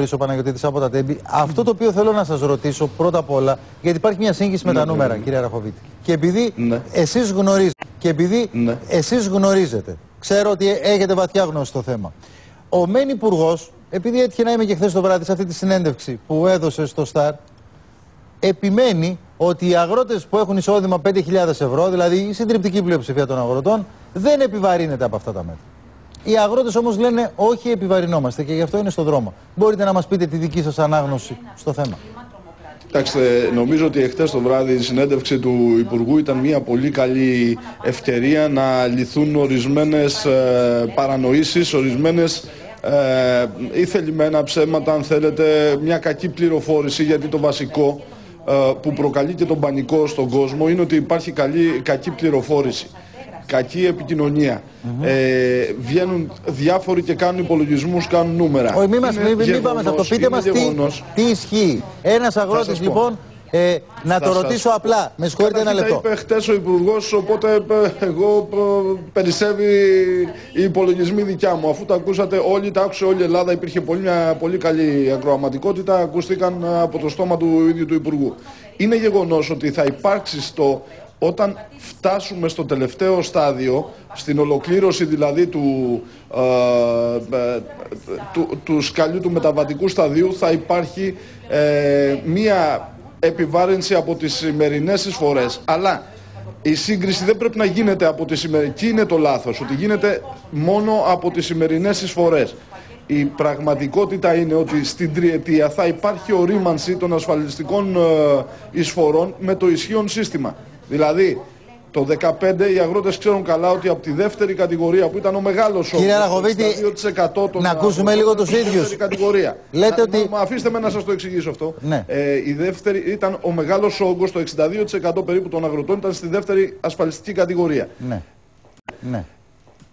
Θοδωρής, ο Παναγιωτήτης από τα Τέμπη. Αυτό το οποίο θέλω να σας ρωτήσω πρώτα απ' όλα, γιατί υπάρχει μια σύγχυση με τα νούμερα, κύριε Αραχοβίτη. Και επειδή εσείς γνωρίζετε, ξέρω ότι έχετε βαθιά γνώση στο θέμα. Ο μεν υπουργός, επειδή έτυχε να είμαι και χθες το βράδυ σε αυτή τη συνέντευξη που έδωσε στο Σταρ, επιμένει ότι οι αγρότες που έχουν εισόδημα 5.000 ευρώ, δηλαδή η συντριπτική πλειοψηφία των αγροτών, δεν επιβαρύνεται από αυτά τα μέτρα. Οι αγρότες όμως λένε όχι, επιβαρυνόμαστε και γι' αυτό είναι στο δρόμο. Μπορείτε να μας πείτε τη δική σας ανάγνωση στο θέμα? Κοιτάξτε, νομίζω ότι εχθές το βράδυ η συνέντευξη του Υπουργού ήταν μια πολύ καλή ευκαιρία να λυθούν ορισμένες παρανοήσεις, ορισμένες ή θελημένα ψέματα, αν θέλετε, μια κακή πληροφόρηση, γιατί το βασικό που προκαλεί και τον πανικό στον κόσμο είναι ότι υπάρχει κακή πληροφόρηση, κακή επικοινωνία. Βγαίνουν διάφοροι και κάνουν υπολογισμούς, κάνουν νούμερα. Όχι, μην πάμε σε αυτό. Πείτε μας τι ισχύει. Ένας αγρότης λοιπόν, να το ρωτήσω απλά, με συγχωρείτε ένα λεπτό. Είπε χτες ο Υπουργός, οπότε εγώ περισσεύει οι υπολογισμοί δικιά μου. Αφού τα ακούσατε όλοι, τα άκουσε όλη η Ελλάδα, υπήρχε μια πολύ καλή ακροαματικότητα, ακούστηκαν από το στόμα του ίδιου του Υπουργού. Είναι γεγονός ότι θα υπάρξει όταν φτάσουμε στο τελευταίο στάδιο, στην ολοκλήρωση δηλαδή του σκαλιού του μεταβατικού σταδίου, θα υπάρχει μία επιβάρυνση από τις σημερινές εισφορές. Αλλά η σύγκριση δεν πρέπει να γίνεται από τις σημερινές. Εκεί είναι το λάθος, ότι γίνεται μόνο από τις σημερινές εισφορές. Η πραγματικότητα είναι ότι στην τριετία θα υπάρχει ορίμανση των ασφαλιστικών εισφορών με το ισχύον σύστημα. Δηλαδή, το 2015 οι αγρότες ξέρουν καλά ότι από τη δεύτερη κατηγορία που ήταν ο μεγάλος όγκος, κύριε Αραχοβίτη, να ακούσουμε λίγο τους ίδιους. Λέτε ότι... Αφήστε με να σας το εξηγήσω αυτό. Ναι. Η δεύτερη ήταν ο μεγάλος όγκος, το 62% περίπου των αγροτών ήταν στη δεύτερη ασφαλιστική κατηγορία. Ναι. Ναι.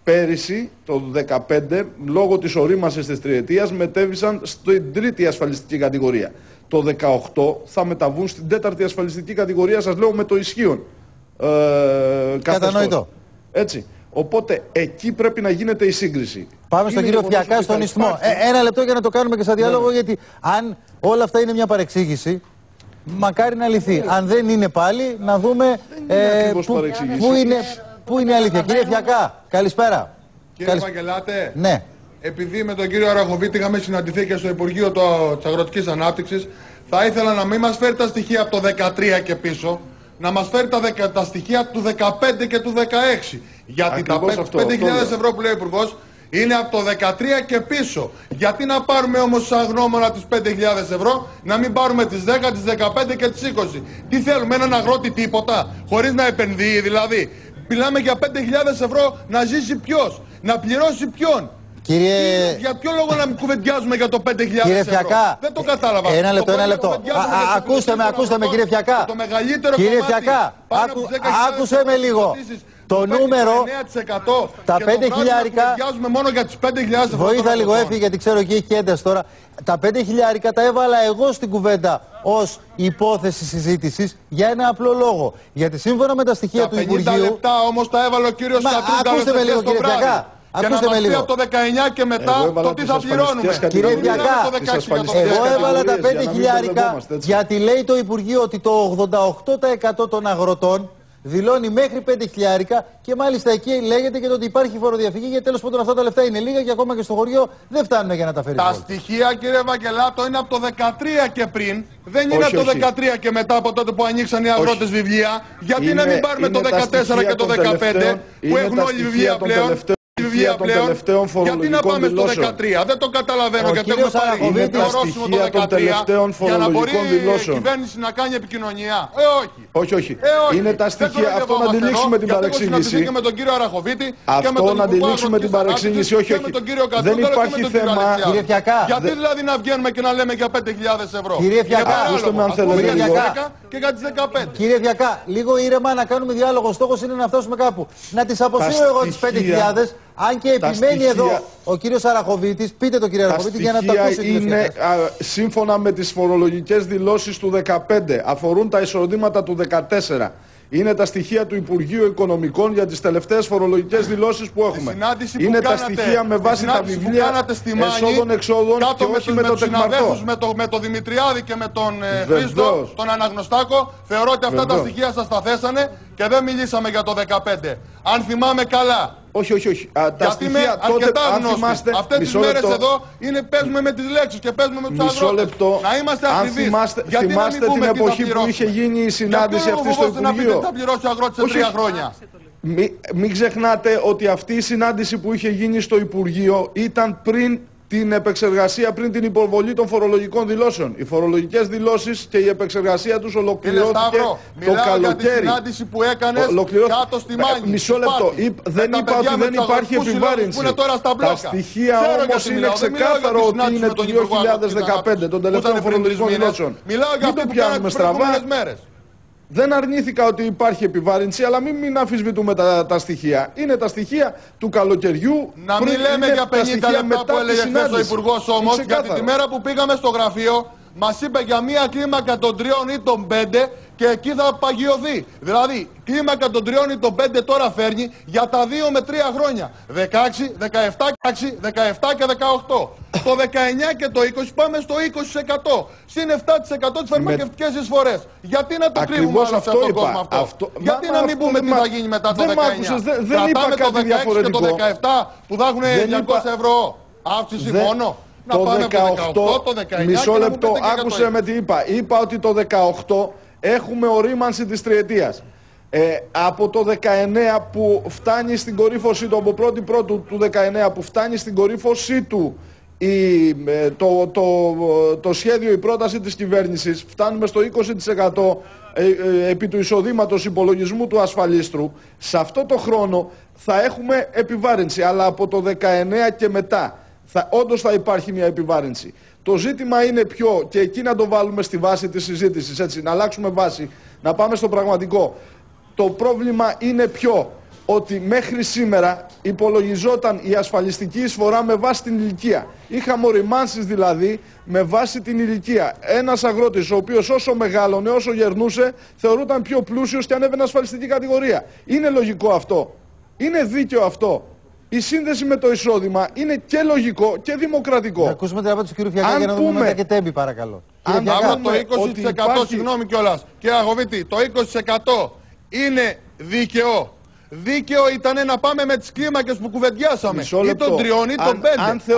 Πέρυσι, το 2015, λόγω της ορίμανσης της τριετίας, μετέβησαν στην τρίτη ασφαλιστική κατηγορία. Το 2018 θα μεταβούν στην τέταρτη ασφαλιστική κατηγορία, σας λέω, με το ισχύον. Κατανοητό. Έτσι. Οπότε εκεί πρέπει να γίνεται η σύγκριση. Πάμε στον κύριο Φιακά στον Ισθμό. Ένα λεπτό για να το κάνουμε και σαν διάλογο, γιατί αν όλα αυτά είναι μια παρεξήγηση, μακάρι να λυθεί. Αν δεν είναι πάλι, να δούμε πού είναι η αλήθεια. Κύριε Φιακά, καλησπέρα. Κύριε Βαγγελάτε, ναι. Επειδή με τον κύριο Αραχοβίτη είχαμε συναντηθεί και στο Υπουργείο της Αγροτικής Ανάπτυξης, θα ήθελα να μην μας φέρει τα στοιχεία από το 2013 και πίσω, να μας φέρει τα στοιχεία του 2015 και του 2016. Γιατί ακριβώς τα 5.000 ευρώ που λέει ο Υπουργός είναι από το 2013 και πίσω. Γιατί να πάρουμε όμως αγνώμονα τις 5.000 ευρώ, να μην πάρουμε τις 10, τις 15 και τις 20. Τι θέλουμε, έναν αγρότη τίποτα, χωρίς να επενδύει δηλαδή? Μιλάμε για 5.000 ευρώ να ζήσει ποιος, να πληρώσει ποιον? Για ποιο λόγο να μην κουβεντιάζουμε για το 5.000 κύριε ευρώ? Φιακά, δεν το κατάλαβα. Ένα λεπτό. Ακούστε με κύριε Φιακά. Το μεγαλύτερο κύριε Φιακά, άκουσε με λίγο. Το νούμερο, τα 5.000, μόνο για τις 5.000 ευρώ. Βοήθα λίγο, έφυγε, γιατί ξέρω εκεί έχει ένταση τώρα. Τα 5.000 τα έβαλα εγώ στην κουβέντα ως υπόθεση συζήτησης για ένα απλό λόγο. Γιατί σύμφωνα με τα στοιχεία του Υπουργείου... Τα 50 λεπτά όμως τα έβαλε ο κύριος Κατρούγκαλος. Ακούστε με λίγο κύριε Φιακά. Για να μας πει από το 19 και μετά το τι θα πληρώνουμε. Κύριε Φιακά, εγώ έβαλα τα 5.000 γιατί λέει το Υπουργείο ότι το 88% των αγροτών δηλώνει μέχρι 5.000 και μάλιστα εκεί λέγεται και το ότι υπάρχει φοροδιαφυγή, γιατί τέλος πάντων αυτά τα λεφτά είναι λίγα και ακόμα και στο χωριό δεν φτάνουν για να τα φέρει. Τα στοιχεία, κύριε Βαγγελάτο, είναι από το 13 και πριν. Δεν είναι από το 13 και μετά, από τότε που ανοίξαν οι αγρότες βιβλία. Γιατί να μην πάρουμε το 14 και το 15 που έχουν όλοι βιβλία πλέον? Γιατί να πάμε στο 13, δεν το καταλαβαίνω. Γιατί έχουμε πάρει το ορόσημο το 13 για να μπορεί η κυβέρνηση να κάνει επικοινωνία. Όχι. Είναι τα στοιχεία. Αυτό να αντιλήξουμε την παρεξήγηση. Και με τον κύριο Αραχοβίτη αυτό να αντιλήξουμε την παρεξήγηση. Όχι. Δεν υπάρχει θέμα. Κύριε Φιακά. Γιατί δηλαδή να βγαίνουμε και να λέμε για 5.000 ευρώ? Κύριε Φιακά, ακούστε με αν θέλετε λίγο. Και για τις 15. Κύριε Φιακά, λίγο ήρεμα να κάνουμε διάλογο. Ο στόχος είναι να φτάσουμε κάπου. Να τις αποσύρω εγώ τις 5.000. Αν και επιμένει εδώ ο κύριος Αραχοβίτης, πείτε το κύριε Αραχοβίτη για να τα ακούσει. Είναι σύμφωνα με τις φορολογικές δηλώσεις του 2015, αφορούν τα εισοδήματα του 2014. Είναι τα στοιχεία του Υπουργείου Οικονομικών για τις τελευταίες φορολογικές δηλώσεις που έχουμε. Είναι τα στοιχεία με βάση τα βιβλία εσόδων-εξόδων και όχι με το τεκμαρτό. Με τον Δημητριάδη και με τον Χρήστο, τον Αναγνωστάκο, θεωρώ ότι αυτά τα στοιχεία σας τα θέσανε και δεν μιλήσαμε για το 2015. Αν θυμάμαι καλά. Όχι. Τα στοιχεία τότε, αν θυμάστε, αυτές τις μέρες εδώ παίζουμε με τις λέξεις και παίζουμε με τους αγρότες. Να είμαστε ακριβείς. Θυμάστε την εποχή που είχε γίνει η συνάντηση αυτή στο Υπουργείο. Τι θα πληρώσει ο αγρότης σε 3 χρόνια. Μην ξεχνάτε ότι αυτή η συνάντηση που είχε γίνει στο Υπουργείο ήταν πριν την επεξεργασία, πριν την υποβολή των φορολογικών δηλώσεων. Οι φορολογικές δηλώσεις και η επεξεργασία τους ολοκληρώθηκε το καλοκαίρι. Για τη συνάντηση που έκανες κάτω στη Μάνη. Μισό λεπτό. Δεν είπα ότι δεν υπάρχει επιβάρυνση. Τα στοιχεία όμως είναι ξεκάθαρο ότι είναι του 2015, των τελευταίων φορολογικών δηλώσεων. Μην το πιάνουμε στραβά. Δεν αρνήθηκα ότι υπάρχει επιβάρυνση, αλλά μην αμφισβητούμε τα στοιχεία. Είναι τα στοιχεία του καλοκαιριού. Να μην λέμε για 50 λεπτά που έλεγε χθες ο Υπουργός όμως, γιατί τη μέρα που πήγαμε στο γραφείο μας είπε για μία κλίμακα των 3 ή των 5 και εκεί θα παγιωθεί. Δηλαδή, κλίμακα των 3 ή των 5 τώρα φέρνει για τα 2 με 3 χρόνια. 16, 17 και 18. Το 19 και το 20 πάμε στο 20%. Συν 7% τις φαρμακευτικές εισφορές. Γιατί να το κρύβουμε όλο αυτόν τον κόσμο αυτό. Γιατί να μην πούμε τι θα γίνει μετά το 19. Κρατάμε το 16 και το 17 που θα έχουν 200 ευρώ αύξηση μόνο. Το 18, το 19, μισό λεπτό, άκουσε με τι είπα. Είπα ότι το 18 έχουμε ορίμανση της τριετίας. Από το 19 που φτάνει στην κορύφωσή του, από 1η Πρώτου του 19 που φτάνει στην κορύφωσή του το σχέδιο, η πρόταση της κυβέρνησης, φτάνουμε στο 20% επί του εισοδήματος υπολογισμού του ασφαλίστρου. Σε αυτό το χρόνο θα έχουμε επιβάρυνση, αλλά από το 19 και μετά όντως θα υπάρχει μια επιβάρυνση. Το ζήτημα είναι ποιο, και εκεί να το βάλουμε στη βάση της συζήτησης, έτσι, να αλλάξουμε βάση, να πάμε στο πραγματικό. Το πρόβλημα είναι ποιο, ότι μέχρι σήμερα υπολογιζόταν η ασφαλιστική εισφορά με βάση την ηλικία. Είχαμε οριμάνσεις δηλαδή με βάση την ηλικία. Ένας αγρότης ο οποίος όσο μεγάλωνε, όσο γερνούσε, θεωρούταν πιο πλούσιος και ανέβαινε ασφαλιστική κατηγορία. Είναι λογικό αυτό? Είναι δίκαιο αυτό? Η σύνδεση με το εισόδημα είναι και λογικό και δημοκρατικό. Να ακούσουμε την απάντηση του κ. Φιαγκά για να δούμε μετά και τέμπη, παρακαλώ. Αν το 20%, συγγνώμη κιόλας, κύριε Αγωβίτη, το 20% είναι δίκαιο. Δίκαιο ήταν να πάμε με τις κλίμακες που κουβεντιάσαμε. Ή των 3 ή των 5.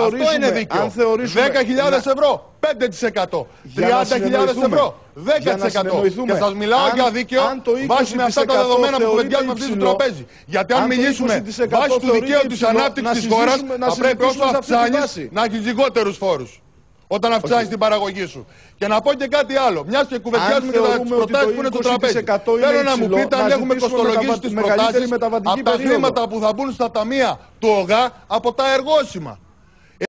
Αυτό είναι δίκαιο. 10.000 ευρώ, 5%. 30.000 ευρώ, 10%. Και σας μιλάω για δίκαιο βάσει με αυτά τα δεδομένα που κουβεντιάσαμε αυτή του τραπέζι. Γιατί αν μιλήσουμε βάσει του δικαίου της ανάπτυξης της χώρας, θα πρέπει όσο αυξάνεις να έχεις λιγότερους φόρους όταν αυξάνεις την παραγωγή σου. Και να πω και κάτι άλλο. Μιας και κουβεντιάζουμε και τις προτάσεις που είναι στο τραπέζι. Θέλω να μου πείτε αν έχουμε κοστολογήσει τις προτάσεις από τα χρήματα που θα μπουν στα ταμεία του ΟΓΑ από τα εργόσημα.